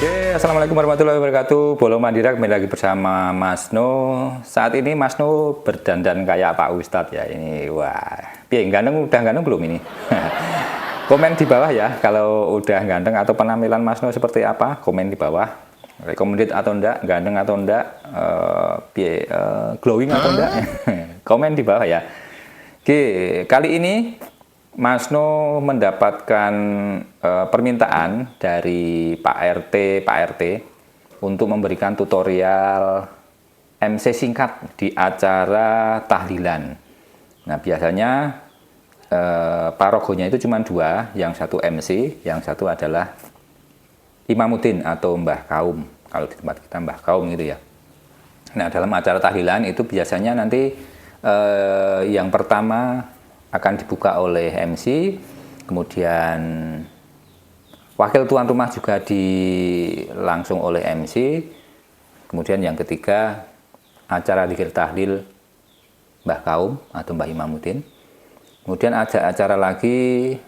Oke, assalamualaikum warahmatullahi wabarakatuh. Bolo Mandira kembali lagi bersama Mas No. Saat ini Mas No berdandan kayak Pak Ustadz ya. Ini wah, ganteng, udah ganteng belum ini? Komen di bawah ya, kalau udah ganteng atau penampilan Mas No seperti apa? Komen di bawah. Recommended atau enggak, ganteng atau enggak, glowing atau enggak? Komen di bawah ya. Oke, kali ini Mas No mendapatkan permintaan dari Pak RT untuk memberikan tutorial MC singkat di acara tahlilan. Nah, biasanya parogonya itu cuma dua, yang satu MC, yang satu adalah Imamuddin atau Mbah Kaum. Kalau di tempat kita Mbah Kaum gitu ya. Nah, dalam acara tahlilan itu biasanya nanti yang pertama akan dibuka oleh MC, kemudian wakil tuan rumah juga langsung oleh MC, kemudian yang ketiga acara zikir tahlil Mbah Kaum atau Mbah Imamuddin, kemudian ada acara lagi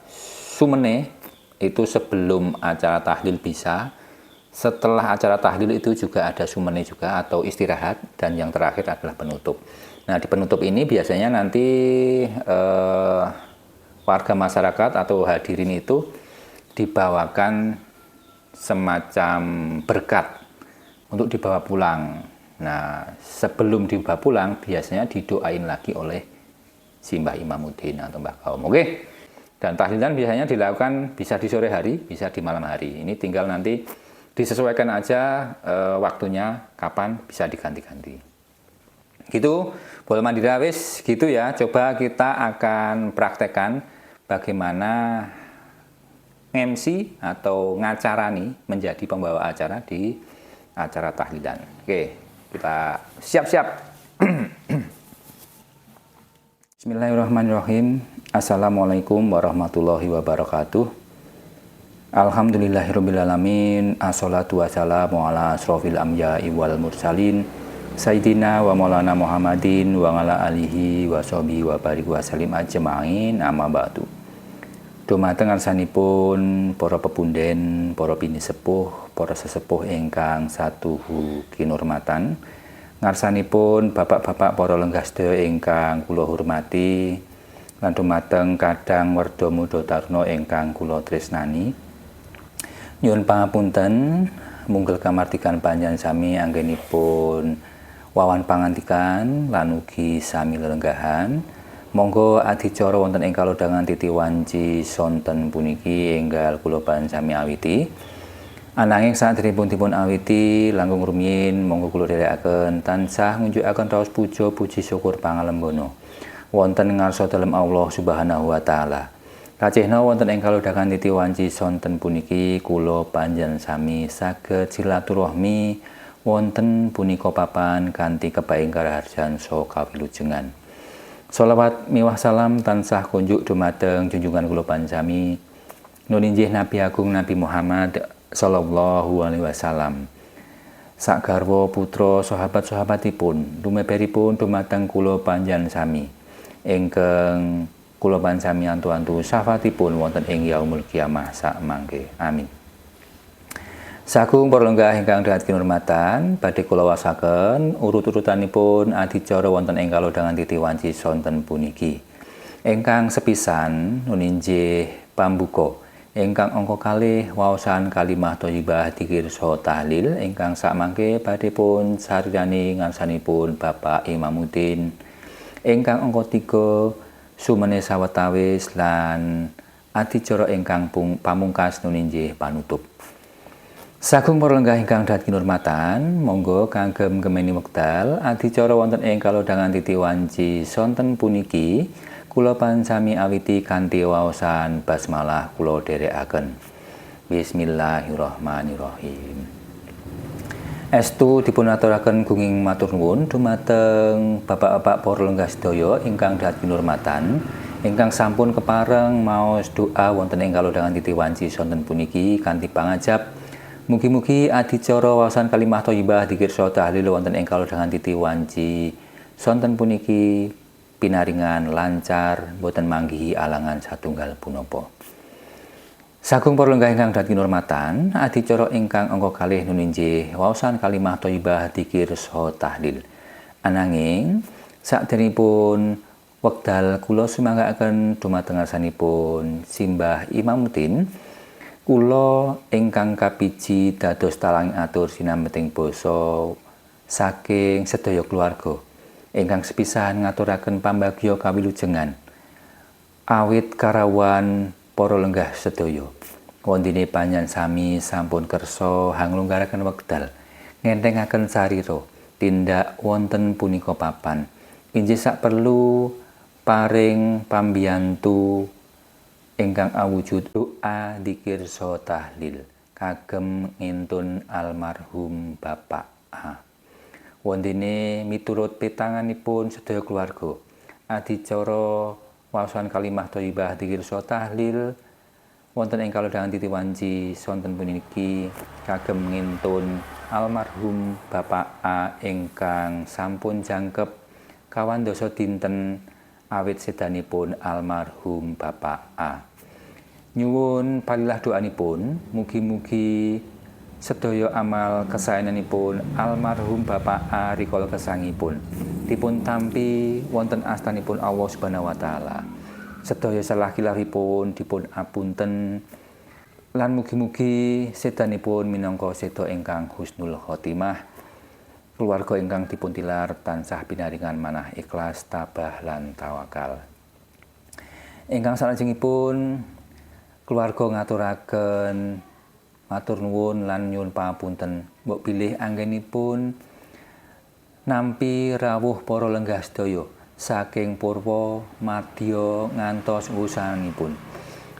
sumene, itu sebelum acara tahlil bisa, setelah acara tahlil itu juga ada sumene juga atau istirahat, dan yang terakhir adalah penutup. Nah, di penutup ini biasanya nanti warga masyarakat atau hadirin itu dibawakan semacam berkat untuk dibawa pulang. Nah, sebelum dibawa pulang biasanya didoain lagi oleh si Mbah Imamuddin atau Mbah Kaum. Oke. Dan tahlilan biasanya dilakukan bisa di sore hari, bisa di malam hari. Ini tinggal nanti disesuaikan aja waktunya kapan, bisa diganti-ganti. Gitu, Bolo Mandira wis gitu ya. Coba kita akan praktekkan bagaimana MC atau ngacarani menjadi pembawa acara di acara tahlilan. Oke, kita siap-siap. Bismillahirrahmanirrahim. Assalamualaikum warahmatullahi wabarakatuh. Alhamdulillahirrabbilalamin. Assalatu wassalamu ala asrofil anbiya'i wal mursalin Sayyidina wa maulana Muhammadin wa ala alihi wa sahbihi wa barik wa salim ajma'in, amma ba'du. Dumateng ngarsanipun para pepunden, para pinisepuh, para sesepuh ingkang satuhu kinurmatan, ngarsanipun bapak-bapak para lenggah sedaya ingkang kula hormati, lan dumateng Kadang Werda Muda Taruna ingkang kula tresnani, nyuwun pangapunten, munggel kamardikan panjenengan sami anggenipun wawan pangantikan lan ugi sami lelenggahan. Monggo adicara wonten ing kalodhangan titi wanci sonten puniki enggal kula sami awiti. Ananging saderengipun dipun awiti langkung rumiyin monggo kula dherekaken tansah ngunjukaken raos puja puji syukur pangalembono wonten ngarsa dalem Allah Subhanahu wa taala. Lajengna wonten ing kalodhangan titi wanci sonten puniki kula panjenengan sami saged silaturahmi wonten punika papan kanthi kebaing karaharjan saha kawilujengan. Shalawat miwah salam tansah kunjuk dumateng junjungan kula panjenengan nuninjih Nabi Agung Nabi Muhammad sallallahu alaihi wasallam. Sak garwa putra sahabat-sahabatipun lumeberipun dumateng kula panjenengan sami ingkang kula panjenengan sami antu-antu syafaatipun wonten ing yaumul kiamah sak mangke. Amin. Sagung para lenggah ingkang dahat kinurmatan, badhe kula wasaken urut-urutanipun adicara wonten ing kalodhangan titi wanci sonten puniki. Ingkang sepisan nuninjih pambuka ingkang angka kalih waosan kalimah thayyibah dzikir saha tahlil ingkang sakmangke badhe pun sarirani ngarsanipun Bapak Imamuddin. Ingkang angka 3 sumene sawetawis lan adicara ingkang pamungkas nuninjih panutup. Sagung para lenggah ingkang dahat kinurmatan, monggo kagem gemeni wekdal adicara wonten ing kalodhangan titi wanci sonten puniki kula pansami awiti kanthi waosan basmalah kula dherekaken. Bismillahirrahmanirrahim. Estu dipunaturaken gunging matur nuwun dumateng bapak-bapak para lenggah sedaya ingkang dahat kinurmatan, ingkang sampun kepareng maos doa wonten ing kalodhangan titi wanci sonten puniki kanthi pangajap mugi-mugi adicara waosan kalimah thayyibah dzikir saha tahlil wonten ing kalodhangan titi wanci sonten puniki pinaringan lancar boten manggihi alangan satunggal punapa. Sagung para lenggah ingkang dadi kinurmatan, adicara ingkang angka kalih nuninjih waosan kalimah thayyibah dzikir saha tahlil. Ananging sakderengipun wekdal kula sumanggaaken dumateng ngarsanipun simbah Imamuddin, kula ingkang kapiji dados talang atur sinambeting basa saking sedaya keluarga ingkang sepisahan ngaturaken pambagya kawilujengan awit karawan para lenggah sedaya. Wondene panjenengan sami sampun kersa hanglunggaraken wekdal ngenthengaken sarira tindak wonten punika papan. Injih sak perlu paring pambiyantu ingkang awujud doa dzikir saha tahlil kagem ngintun almarhum Bapak A. Wondene miturut petanganipun sedaya keluarga, adicara waosan kalimah thayyibah dzikir saha tahlil wonten ing kalodhangan titi wanci sonten puniki kagem ngintun almarhum Bapak A ingkang sampun jangkep kawandasa dinten awit sedanipun almarhum Bapak A. Nyuwun palilah doanipun, mugi-mugi sedaya amal kesaenanipun almarhum Bapak A rikala gesangipun dipun tampi wonten astanipun Allah Subhanahu wa taala. Sedaya salah kilahipun dipun apunten lan mugi-mugi sedanipun minangka seda ingkang husnul khotimah. Keluarga ingkang dipun tilar tansah pinaringan manah ikhlas, tabah lan tawakal. Ingkang salajengipun keluarga ngaturaken matur nuwun lan nyuwun pangapunten. Mbok bilih anggenipun nampi rawuh para lenggah sedaya saking purwa madya ngantos wusanipun.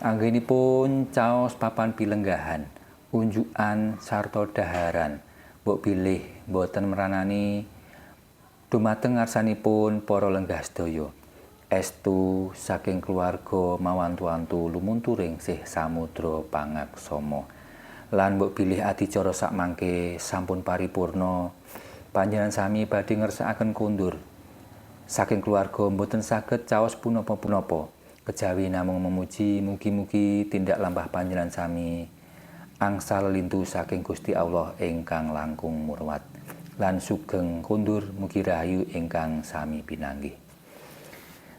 Anggenipun caos papan pilenggahan, unjukan sarta daharan. Mbok bilih boten meranani dumateng ngarsanipun para lenggah sedaya. Estu saking keluarga mawantu-wantu lumunturing sih samudra pangaksama. Lan mbok bilih adicara sakmangke sampun paripurna, panjenengan sami badhe ngersakaken kondur saking keluarga mboten saged caos punapa-punapa, kejawi namung memuji mugi-mugi tindak lampah panjenengan sami angsal lintu saking Gusti Allah ingkang langkung murwat lan sugeng kondur mugi rahayu ingkang sami pinanggih.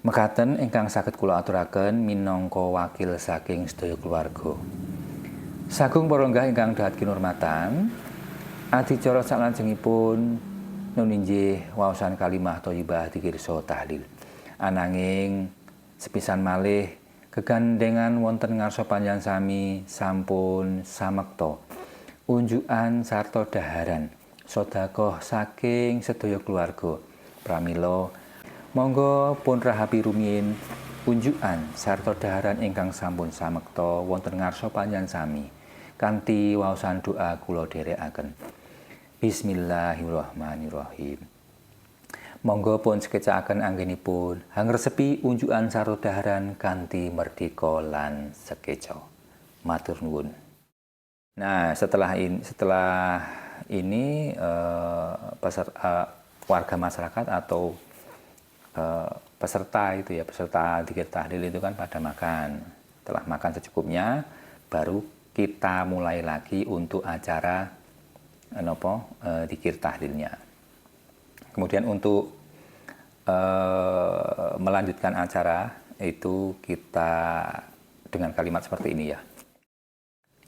Mekaten ingkang saged kula aturaken minangka wakil saking sedaya keluarga. Sagung para lenggah ingkang dahat kinurmatan, adicara salajengipun nuninjih waosan kalimah thayyibah dzikir saha tahlil. Ananging sepisan malih gegandhengan wonten ngarsa panjenengan sami sampun samekta unjukan sarta daharan sedekah saking sedaya keluarga. Pramila monggo pun rahapi rumiyin unjukan sarta daharan ingkang sampun samekta wonten ngarsa panjenengan sami kanthi waosan doa kula dherekaken. Bismillahirrahmanirrahim. Monggo pun sekecakaken anggenipun hangresepi unjukan sarta daharan kanthi merdeka lan sekeca. Matur nuwun. Nah, setelah ini warga masyarakat atau peserta dzikir tahlil itu kan pada makan. Setelah makan secukupnya baru kita mulai lagi untuk acara dzikir tahlilnya. Kemudian untuk melanjutkan acara itu kita dengan kalimat seperti ini ya.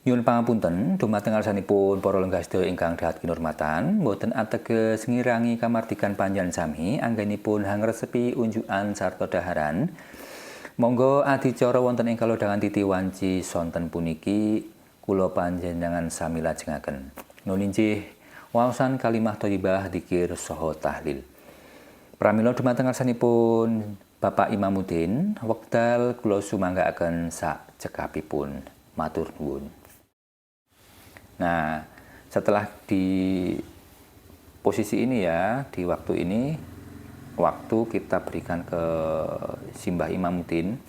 Nyuwun pangapunten dumateng ngarsanipun para lenggah sedaya ingkang dahat kinurmatan, boten ateges ngirangi kamardikan panjenengan sami anggenipun hangresepi unjukan sarta daharan. Monggo adicara wonten ing kalodhangan titi wanci sonten puniki kula panjenengan sami lajengaken nuninjih waosan kalimah thayyibah dzikir saha tahlil. Pramila dumateng ngarsanipun Bapak Imamuddin, wekdal kula sumanggaaken sak cekapipun. Matur nuwun. Nah, setelah di posisi ini ya, di waktu ini, waktu kita berikan ke simbah Imamuddin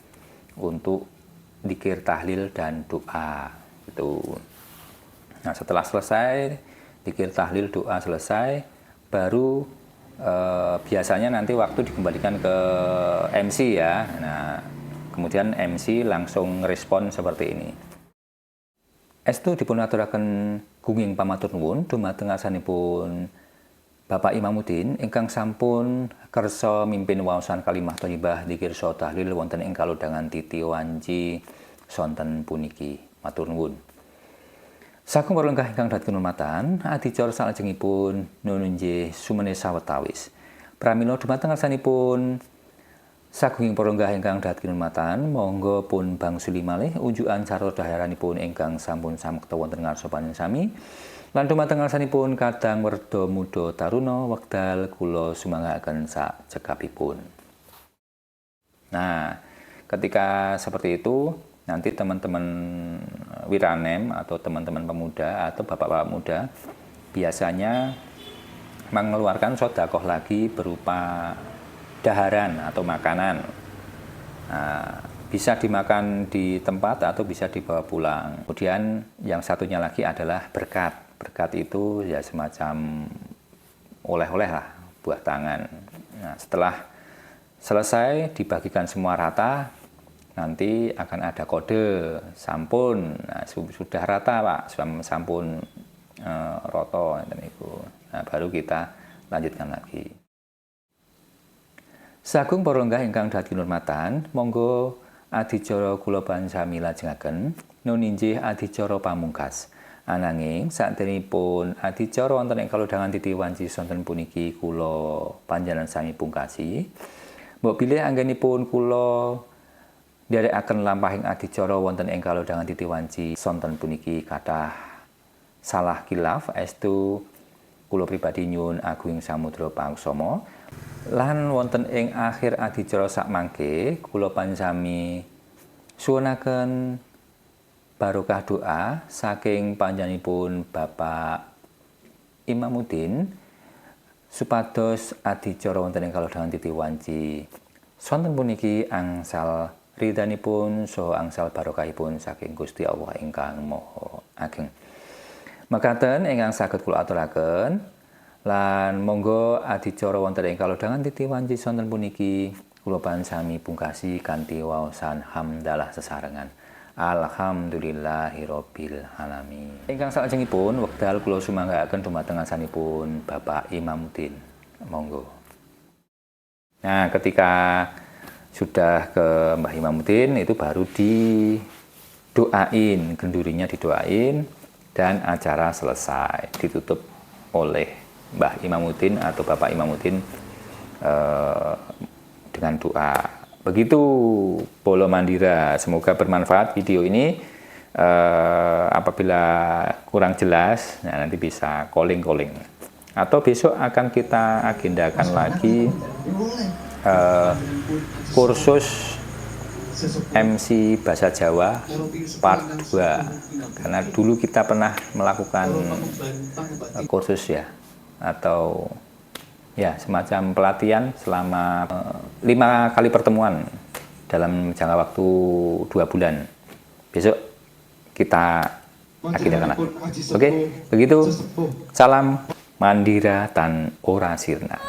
untuk dzikir tahlil dan doa. Itu. Nah, setelah selesai dzikir tahlil doa selesai, baru biasanya nanti waktu dikembalikan ke MC ya. Nah, kemudian MC langsung respon seperti ini. Estu dipunaturaken gunging pamatur nuwun dumateng asmanipun Bapak Imamuddin ingkang sampun kersa mimpin waosan kalimah thayyibah dzikir saha tahlil wonten ing kalodhangan titi wanci sonten puniki. Matur nuwun. Saking para lenggah ingkang dhateng kinurmatan, adicara salajengipun nununjih sumene sawetawis. Pramila dumateng asmanipun sagunging para lenggah ingkang dhateng kinurmatan, monggo pun bangsuli malih unjukan sarta daharanipun ingkang sampun samekta wonten ngarsa panjenengan sami. Lan dumateng ngarsanipun kadang werda muda taruna wekdal kula sumanggaken sak cekapipun. Nah, ketika seperti itu nanti teman-teman wiranem atau teman-teman pemuda atau bapak-bapak muda biasanya mengeluarkan sedekah lagi berupa daharan atau makanan. Nah, bisa dimakan di tempat atau bisa dibawa pulang. Kemudian yang satunya lagi adalah berkat. Berkat itu ya semacam oleh-oleh lah, buah tangan. Nah, setelah selesai dibagikan semua rata, nanti akan ada kode sampun. Nah, sudah rata Pak, sampun roto. Nah, baru kita lanjutkan lagi. Sagung para lenggah ingkang dhateng kinurmatan, monggo adicara kula pansami lajengaken nuninjih adicara pamungkas. Ananging saderengipun adicara wonten ing kalodhangan titi wanci sonten puniki kula panjenengan sami pungkasi. Mbok bilih anggenipun kula nderekaken lampahing adicara wonten ing kalodhangan titi wanci sonten puniki kathah salah kilaf estu kula pribadi nyuwun agunging samudra panguksama. Lan wonten ing akhir adicara sakmangke kula pansami suwunaken barokah doa saking panjenenganipun Bapak Imamuddin supados adicara wonten ing kalodhangan titi wanci sonten puniki angsal ridhanipun saha angsal barokahipun saking Gusti Allah ingkang Maha Ageng. Mekaten ingkang saged kula aturaken lan monggo adicara wonten ing kalodhangan titi wanci sonten puniki kula pansami pungkasi kanthi waosan hamdalah sesarengan. Alhamdulillahirabbil alamin. Ingkang salajengipun wekdal kula sumanggaaken dumateng asanipun Bapak Imamuddin. Monggo. Nah, ketika sudah ke Mbah Imamuddin itu baru didoain, gendurinya didoain dan acara selesai, ditutup oleh Mbah Imamuddin atau Bapak Imamuddin dengan doa. Begitu Bolo Mandira, semoga bermanfaat video ini. Apabila kurang jelas, nah nanti bisa calling. Atau besok akan kita agendakan lagi kursus MC Bahasa Jawa part 2. Karena dulu kita pernah melakukan kursus ya, atau ya semacam pelatihan selama 5 kali pertemuan dalam jangka waktu 2 bulan. Besok kita agendakan lagi. Oke, begitu. Salam Mandira tan ora sirna.